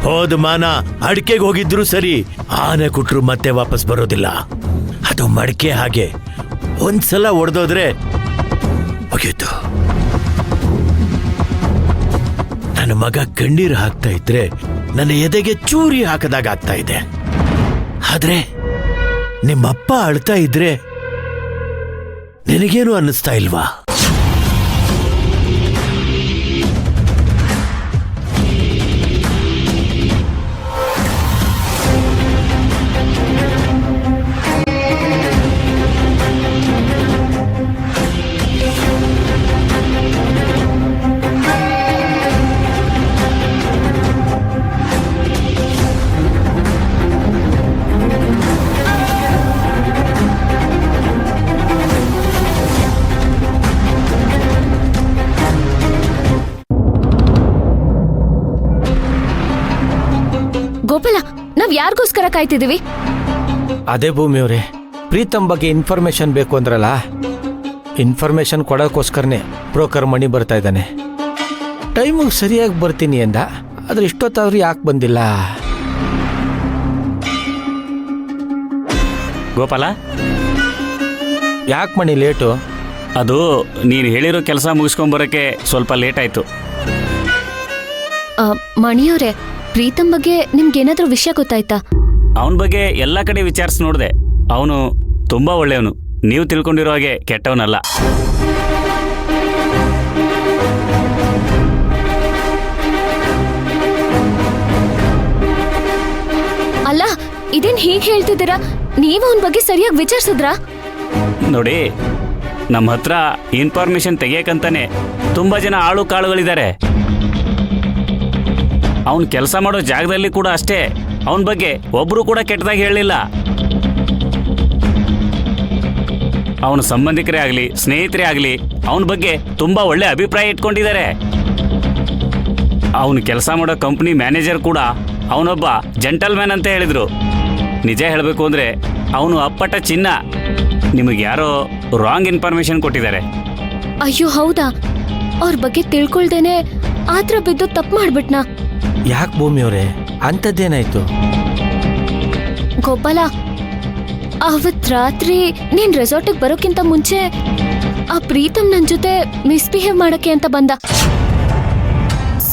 ಹೋದ ಮಾನ ಅಡಿಕೆಗೆ ಹೋಗಿದ್ರು ಸರಿ, ಆನೆ ಕುಟ್ರು ಮತ್ತೆ ವಾಪಸ್ ಬರೋದಿಲ್ಲ. ಅದು ಮಡಿಕೆ ಹಾಗೆ, ಒಂದ್ಸಲ ಒಡೆದೋದ್ರೆ ಮುಗಿಯಿತು. ನನ್ನ ಮಗ ಕಣ್ಣೀರು ಹಾಕ್ತಾ ಇದ್ರೆ ನನ್ನ ಎದೆಗೆ ಚೂರಿ ಹಾಕದಾಗ ಆಗ್ತಾ ಇದೆ. ಆದ್ರೆ ನಿಮ್ಮಪ್ಪ ಅಳ್ತಾ ಇದ್ರೆ ನಿನಗೇನು ಅನ್ನಿಸ್ತಾ ಇಲ್ವಾ? ಗೋಪಾಲ, ನಾವ್ ಯಾರಿಗೋಸ್ಕರ ಕಾಯ್ತಿದೀವಿ? ಅದೇ ಭೂಮಿಯವ್ರೆ, ಪ್ರೀತಮ್ ಬಗ್ಗೆ ಇನ್ಫಾರ್ಮೇಶನ್ ಬೇಕು ಅಂದ್ರಲ್ಲ, ಇನ್ಫಾರ್ಮೇಶನ್ ಕೊಡೋಕ್ಕೋಸ್ಕರನೇ ಬ್ರೋಕರ್ ಮಣಿ ಬರ್ತಾ ಇದ್ದಾನೆ. ಟೈಮಿಗೆ ಸರಿಯಾಗಿ ಬರ್ತೀನಿ ಅಂದ, ಆದ್ರೆ ಇಷ್ಟೊತ್ತಾದ್ರೂ ಯಾಕೆ ಬಂದಿಲ್ಲ? ಗೋಪಾಲ, ಯಾಕೆ ಮಣಿ ಲೇಟು? ಅದು ನೀನು ಹೇಳಿರೋ ಕೆಲಸ ಮುಗಿಸ್ಕೊಂಬರೋಕ್ಕೆ ಸ್ವಲ್ಪ ಲೇಟ್ ಆಯಿತು. ಮಣಿಯವರೇ, ಪ್ರೀತಮ್ ಬಗ್ಗೆ ನಿಮ್ಗೇನಾದ್ರೂ ವಿಷಯ ಗೊತ್ತಾಯ್ತಾ? ಅವನ ಬಗ್ಗೆ ಎಲ್ಲ ಕಡೆ ವಿಚಾರಿಸಿ ನೋಡಿದೆ. ಅವನು ತುಂಬ ಒಳ್ಳೆಯವನು, ನೀವು ತಿಳ್ಕೊಂಡಿರೋ ಹಾಗೆ ಕೆಟ್ಟವನಲ್ಲ. ಅಲ್ಲ, ಇದೇನ್ ಹೀಗೆ ಹೇಳ್ತಿದ್ದೀರಾ? ನೀವು ಅವನ ಬಗ್ಗೆ ಸರಿಯಾಗಿ ವಿಚಾರಿಸಿದ್ರಾ? ನೋಡಿ, ನಮ್ಮ ಹತ್ರ ಇನ್ಫಾರ್ಮೇಶನ್ ತೆಗಿಯಕ್ಕಂತಾನೆ ತುಂಬ ಜನ ಆಳು ಕಾಳುಗಳಿದ್ದಾರೆ. ಅವನು ಕೆಲಸ ಮಾಡೋ ಜಾಗದಲ್ಲಿ ಕೂಡ ಅಷ್ಟೇ, ಅವನ ಬಗ್ಗೆ ಒಬ್ಬರು ಕೂಡ ಕೆಟ್ಟದಾಗಿ ಹೇಳಲಿಲ್ಲ. ಅವನ ಸಂಬಂಧಿಕರೇ ಆಗಲಿ ಸ್ನೇಹಿತರೇ ಆಗಲಿ ಅವನ ಬಗ್ಗೆ ತುಂಬ ಒಳ್ಳೆ ಅಭಿಪ್ರಾಯ ಇಟ್ಕೊಂಡಿದ್ದಾರೆ. ಅವನು ಕೆಲಸ ಮಾಡೋ ಕಂಪ್ನಿ ಮ್ಯಾನೇಜರ್ ಕೂಡ ಅವನೊಬ್ಬ ಜೆಂಟಲ್ಮ್ಯಾನ್ ಅಂತ ಹೇಳಿದರು. ನಿಜ ಹೇಳಬೇಕು ಅಂದರೆ ಅವನು ಅಪ್ಪಟ ಚಿನ್ನ. ನಿಮಗೆ ಯಾರೋ ರಾಂಗ್ ಇನ್ಫಾರ್ಮೇಶನ್ ಕೊಟ್ಟಿದ್ದಾರೆ. ಅಯ್ಯೋ ಹೌದಾ? ಅವ್ರ ಬಗ್ಗೆ ತಿಳ್ಕೊಳ್ದೇನೆ ಆತ್ರ ಬಿದ್ದು ತಪ್ಪು ಮಾಡ್ಬಿಟ್ನಾ? ಯಾಕೆ ಭೂಮಿಯವ್ರೆ, ಅಂಥದ್ದೇನಾಯ್ತು? ಗೋಪಾಲ, ಅವತ್ ರಾತ್ರಿ ನೀನ್ ರೆಸಾರ್ಟಿಗೆ ಬರೋಕ್ಕಿಂತ ಮುಂಚೆ ಆ ಪ್ರೀತಮ್ ನನ್ ಜೊತೆ ಮಿಸ್ಬಿಹೇವ್ ಮಾಡಕ್ಕೆ ಅಂತ ಬಂದ.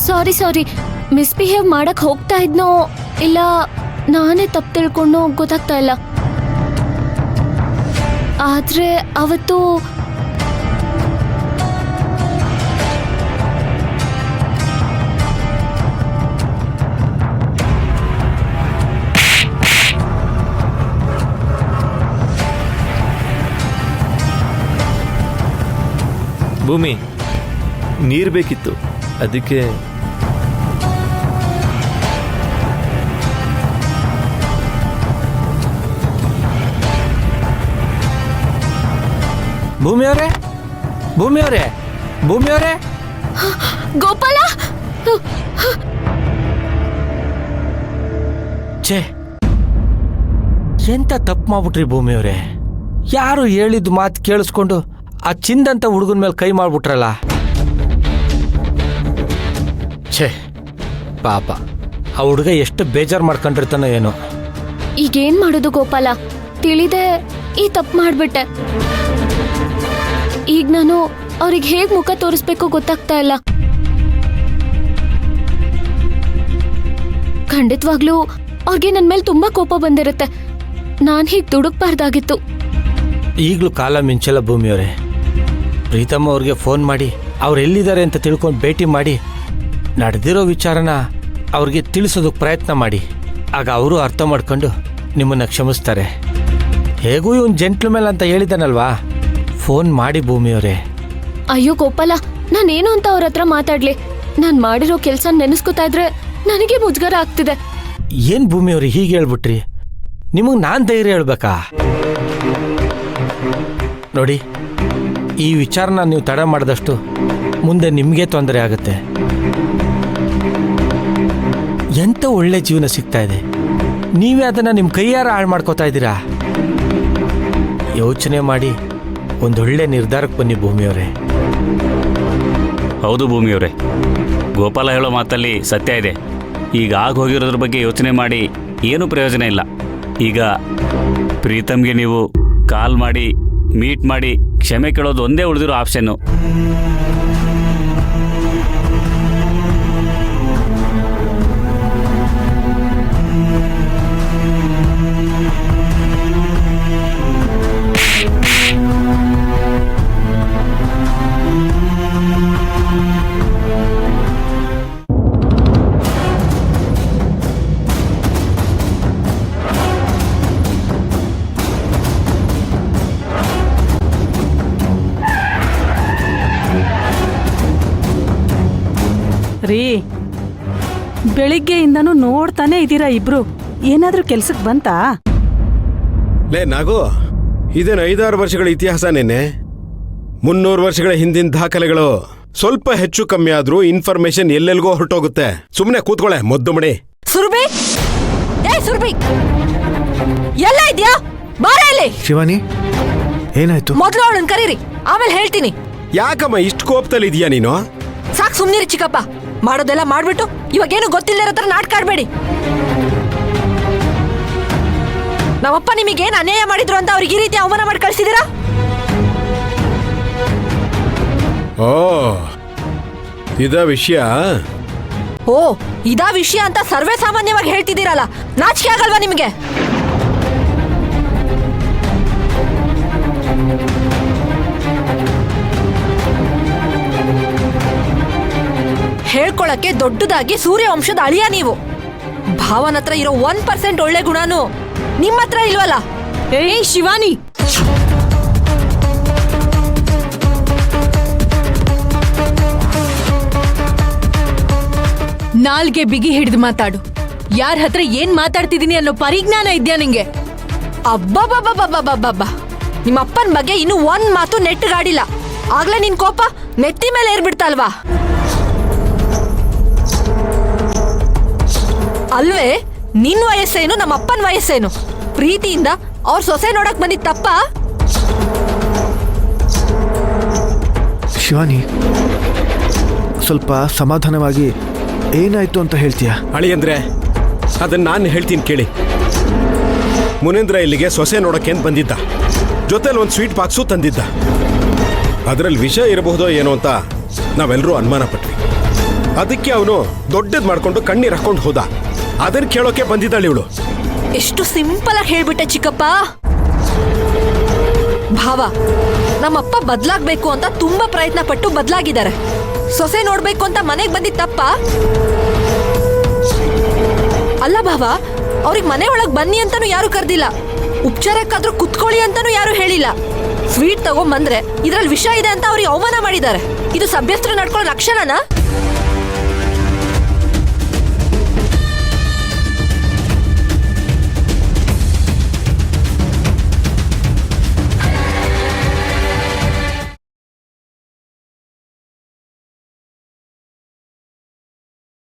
ಸಾರಿ, ಮಿಸ್ಬಿಹೇವ್ ಮಾಡಕ್ ಹೋಗ್ತಾ ಇದ್ನೋ ಇಲ್ಲ ನಾನೇ ತಪ್ಪು ತಿಳ್ಕೊಂಡು ಗೊತ್ತಾಗ್ತಾ ಇಲ್ಲ. ಆದ್ರೆ ಅವತ್ತು ಭೂಮಿ, ನೀರು ಬೇಕಿತ್ತು, ಅದಕ್ಕೆ. ಭೂಮಿಯವ್ರೆ, ಗೋಪಾಲ, ಛೇ, ಎಂತ ತಪ್ಪು ಮಾಡ್ಬಿಟ್ರಿ ಭೂಮಿಯವ್ರೆ. ಯಾರು ಹೇಳಿದ ಮಾತು ಕೇಳಿಸ್ಕೊಂಡು ಆ ಚಿಂದಂತ ಹುಡುಗನ ಮೇಲೆ ಕೈ ಮಾಡ್ಬಿಟ್ರಲ್ಲ. ಛೇ, ಪಾಪ ಆ ಹುಡುಗ ಎಷ್ಟು ಬೇಜಾರು ಮಾಡ್ಕೊಂಡಿರ್ತಾನೋ ಏನೋ. ಈಗೇನ್ ಮಾಡೋದು ಗೋಪಾಲ? ತಿಳಿದೆ ಈ ತಪ್ಪು ಮಾಡ್ಬಿಟ್ಟೆ. ಈಗ ನಾನು ಅವ್ರಿಗೆ ಹೇಗ್ ಮುಖ ತೋರಿಸ್ಬೇಕು ಗೊತ್ತಾಗ್ತಾ ಇಲ್ಲ. ಖಂಡಿತವಾಗ್ಲೂ ಅವ್ರಿಗೆ ನನ್ ಮೇಲೆ ತುಂಬಾ ಕೋಪ ಬಂದಿರುತ್ತೆ. ನಾನ್ ಹೀಗ್ ದುಡುಕ್ಬಾರ್ದಾಗಿತ್ತು. ಈಗಲೂ ಕಾಲ ಮಿಂಚಲ್ಲ ಭೂಮಿಯವರೇ. ಪ್ರೀತಮ್ಮ ಅವ್ರಿಗೆ ಫೋನ್ ಮಾಡಿ ಅವ್ರು ಎಲ್ಲಿದ್ದಾರೆ ಅಂತ ತಿಳ್ಕೊಂಡು ಭೇಟಿ ಮಾಡಿ ನಡೆದಿರೋ ವಿಚಾರನ ಅವ್ರಿಗೆ ತಿಳಿಸೋದಕ್ಕೆ ಪ್ರಯತ್ನ ಮಾಡಿ. ಆಗ ಅವರು ಅರ್ಥ ಮಾಡ್ಕೊಂಡು ನಿಮ್ಮನ್ನು ಕ್ಷಮಿಸ್ತಾರೆ. ಹೇಗೂ ಇವನು ಜೆಂಟ್ಲ್ಮ್ಯಾನ್ ಅಂತ ಹೇಳಿದಾನಲ್ವಾ, ಫೋನ್ ಮಾಡಿ ಭೂಮಿಯವರೇ. ಅಯ್ಯೋ ಗೋಪಾಲ, ನಾನೇನು ಅಂತ ಅವ್ರ ಹತ್ರ ಮಾತಾಡ್ಲಿ? ನಾನ್ ಮಾಡಿರೋ ಕೆಲ್ಸ ನೆನೆಸ್ಕೊತಾ ಇದ್ರೆ ನನಗೆ ಮುಜುಗರ ಆಗ್ತಿದೆ. ಏನ್ ಭೂಮಿಯವ್ರಿ ಹೀಗೆ ಹೇಳ್ಬಿಟ್ರಿ? ನಿಮಗೆ ನಾನು ಧೈರ್ಯ ಹೇಳ್ಬೇಕಾ? ನೋಡಿ, ಈ ವಿಚಾರನ ನೀವು ತಡ ಮಾಡಿದಷ್ಟು ಮುಂದೆ ನಿಮಗೆ ತೊಂದರೆ ಆಗುತ್ತೆ. ಎಂತ ಒಳ್ಳೆ ಜೀವನ ಸಿಗ್ತಾ ಇದೆ, ನೀವೇ ಅದನ್ನು ನಿಮ್ಮ ಕೈಯಾರ ಹಾಳು ಮಾಡ್ಕೋತಾ ಇದ್ದೀರಾ. ಯೋಚನೆ ಮಾಡಿ ಒಂದೊಳ್ಳೆ ನಿರ್ಧಾರಕ್ಕೆ ಬನ್ನಿ ಭೂಮಿಯವರೇ. ಹೌದು ಭೂಮಿಯವರೇ, ಗೋಪಾಲ ಹೇಳೋ ಮಾತಲ್ಲಿ ಸತ್ಯ ಇದೆ. ಈಗ ಹೋಗಿರೋದ್ರ ಬಗ್ಗೆ ಯೋಚನೆ ಮಾಡಿ ಏನೂ ಪ್ರಯೋಜನ ಇಲ್ಲ. ಈಗ ಪ್ರೀತಮ್ಗೆ ನೀವು ಕಾಲ್ ಮಾಡಿ ಮೀಟ್ ಮಾಡಿ ಕ್ಷಮೆ ಕೇಳೋದು ಒಂದೇ ಉಳಿದಿರೋ ಆಪ್ಷನ್ನು. ರೀ, ಬೆಳಿಗ್ಗೆಯಿಂದನೂ ನೋಡ್ತಾನೆ ಇದ್ದೀರಾ ಇಬ್ರು. ಏನಾದ್ರೂ ಕೆಲ್ಸಕ್ಕೆ ಬಂತಾ? ಲೇ ನಾಗು, ಇದೇನು 5-6 ವರ್ಷಗಳ ಇತಿಹಾಸನೇನೆ? 300 ವರ್ಷಗಳ ಹಿಂದಿನ ದಾಖಲೆಗಳು. ಸ್ವಲ್ಪ ಹೆಚ್ಚು ಕಮ್ಮಿ ಆದ್ರೂ ಇನ್ಫಾರ್ಮೇಶನ್ ಎಲ್ಲೆಲ್ಗೋ ಹೊರಟೋಗುತ್ತೆ. ಸುಮ್ಮನೆ ಕೂತ್ಕೊಳ್ಳೆ ಮೊದ್ದು ಮಣಿ. ಸುರ್ಬಿ, ಏ ಸುರ್ಬಿ, ಎಲ್ಲ ಇದ್ಯಾ? ಬಾರ ಇಲ್ಲಿ. ಶಿವಾನಿ, ಏನಾಯ್ತು? ಮೊದ್ಲು ಅವಳನ್ನ ಕರೀರಿ, ಆಮೇಲೆ ಹೇಳ್ತೀನಿ. ಯಾಕಮ್ಮ ಇಷ್ಟು ಕೋಪದಲ್ಲಿ ಇದೀಯಾ ನೀನು? ಸಾಕ್ ಸುಮ್ನಿರಿ ಚಿಕ್ಕಪ್ಪ. ಮಾಡೋದೆಲ್ಲ ಮಾಡ್ಬಿಟ್ಟು ಇವಾಗೇನು ಗೊತ್ತಿಲ್ಲದಿರೋ ತರ ನಾಟಕ ಆಡ್ಬೇಡಿ. ನಮ್ಮಪ್ಪ ನಿಮಗೇನು ಅನ್ಯಾಯ ಮಾಡಿದ್ರು ಅಂತ ಅವ್ರಿಗೆ ಈ ರೀತಿ ಅವಮಾನ ಮಾಡಿ ಕಳ್ಸಿದೀರಾ? ಓ, ಇದ ವಿಷಯ? ಓ, ಇದಾ ವಿಷಯ ಅಂತ ಸರ್ವೇ ಸಾಮಾನ್ಯವಾಗಿ ಹೇಳ್ತಿದ್ದೀರಲ್ಲ, ನಾಚಿಕೆ ಆಗಲ್ವಾ ನಿಮಗೆ? ಹೇಳ್ಕೊಳಕ್ಕೆ ದೊಡ್ಡದಾಗಿ ಸೂರ್ಯವಂಶದ ಅಳಿಯ ನೀವು. ಭಾವನ ಹತ್ರ ಇರೋ 1% ಒಳ್ಳೆ ಗುಣನು ನಿಮ್ಮ ಹತ್ರ ಇಲ್ವಲ್ಲ? ಏಯ್ ಶಿವಾನಿ, ನಾಲ್ಗೆ ಬಿಗಿ ಹಿಡಿದು ಮಾತಾಡು. ಯಾರ ಹತ್ರ ಏನ್ ಮಾತಾಡ್ತಿದೀನಿ ಅನ್ನೋ ಪರಿಜ್ಞಾನ ಇದ್ಯಾ ನಿಂಗೆ? ಅಬ್ಬಬ್ಬಬ್ಬಬ್ಬಬ್ಬಬ್ಬ, ನಿಮ್ಮ ಅಪ್ಪನ ಬಗ್ಗೆ ಇನ್ನೂ ಒಂದ್ ಮಾತು ನೆಟ್ಟಗಾಡಿಲ್ಲ, ಆಗ್ಲೇ ನಿನ್ ಕೋಪ ನೆತ್ತಿ ಮೇಲೆ ಏರ್ಬಿಡ್ತಲ್ವಾ? ಅಲ್ವೇ, ನಿನ್ ವಯಸ್ಸೇನು ನಮ್ಮ ಅಪ್ಪನ ವಯಸ್ಸೇನು? ಪ್ರೀತಿಯಿಂದ ಅವ್ರ ಸೊಸೆ ನೋಡಕ್ ಬಂದಿದ್ ತಪ್ಪ? ಶಿವಾನಿ, ಸ್ವಲ್ಪ ಸಮಾಧಾನವಾಗಿ ಏನಾಯ್ತು ಅಂತ ಹೇಳ್ತೀಯಾ? ಅಳಿಯಂದ್ರೆ ಅದನ್ನ ನಾನು ಹೇಳ್ತೀನಿ ಕೇಳಿ. ಮುನೇಂದ್ರ ಇಲ್ಲಿಗೆ ಸೊಸೆ ನೋಡಕ್ಕೆ ಅಂತ ಬಂದಿದ್ದ. ಜೊತೆಲಿ ಒಂದು ಸ್ವೀಟ್ ಬಾಕ್ಸು ತಂದಿದ್ದ. ಅದರಲ್ಲಿ ವಿಷ ಇರಬಹುದೋ ಏನೋ ಅಂತ ನಾವೆಲ್ಲರೂ ಅನುಮಾನ ಪಟ್ವಿ. ಅದಕ್ಕೆ ಅವನು ದೊಡ್ಡದ್ ಮಾಡ್ಕೊಂಡು ಕಣ್ಣೀರ್ ಹಾಕೊಂಡು ಹೋದ. ಅದನ್ನ ಕೇಳೋಕೆ ಬಂದಿದ್ದಾಳೆ ಇವಳು. ಎಷ್ಟು ಸಿಂಪಲ್ ಆಗಿ ಹೇಳ್ಬಿಟ್ಟೆ ಚಿಕ್ಕಪ್ಪ. ಭಾವ, ನಮ್ಮಪ್ಪ ಬದ್ಲಾಗ್ಬೇಕು ಅಂತ ತುಂಬಾ ಪ್ರಯತ್ನ ಪಟ್ಟು ಬದ್ಲಾಗಿದ್ದಾರೆ. ಸೊಸೆ ನೋಡ್ಬೇಕು ಅಂತ ಮನೆಗ್ ಬಂದಿದ್ ತಪ್ಪ ಅಲ್ಲ ಭಾವ. ಅವ್ರಿಗೆ ಮನೆ ಒಳಗ್ ಬನ್ನಿ ಅಂತಾನು ಯಾರು ಕರ್ದಿಲ್ಲ, ಉಪಚಾರಕ್ಕಾದ್ರೂ ಕುತ್ಕೊಳ್ಳಿ ಅಂತಾನು ಯಾರು ಹೇಳಿಲ್ಲ. ಸ್ವೀಟ್ ತಗೊಂಡ್ ಬಂದ್ರೆ ಇದ್ರಲ್ಲಿ ವಿಷ ಇದೆ ಅಂತ ಅವ್ರಿಗೆ ಅವಮಾನ ಮಾಡಿದ್ದಾರೆ. ಇದು ಸಭ್ಯಸ್ಥರು ನಡ್ಕೊಳ್ಳೋ ಲಕ್ಷಣನಾ?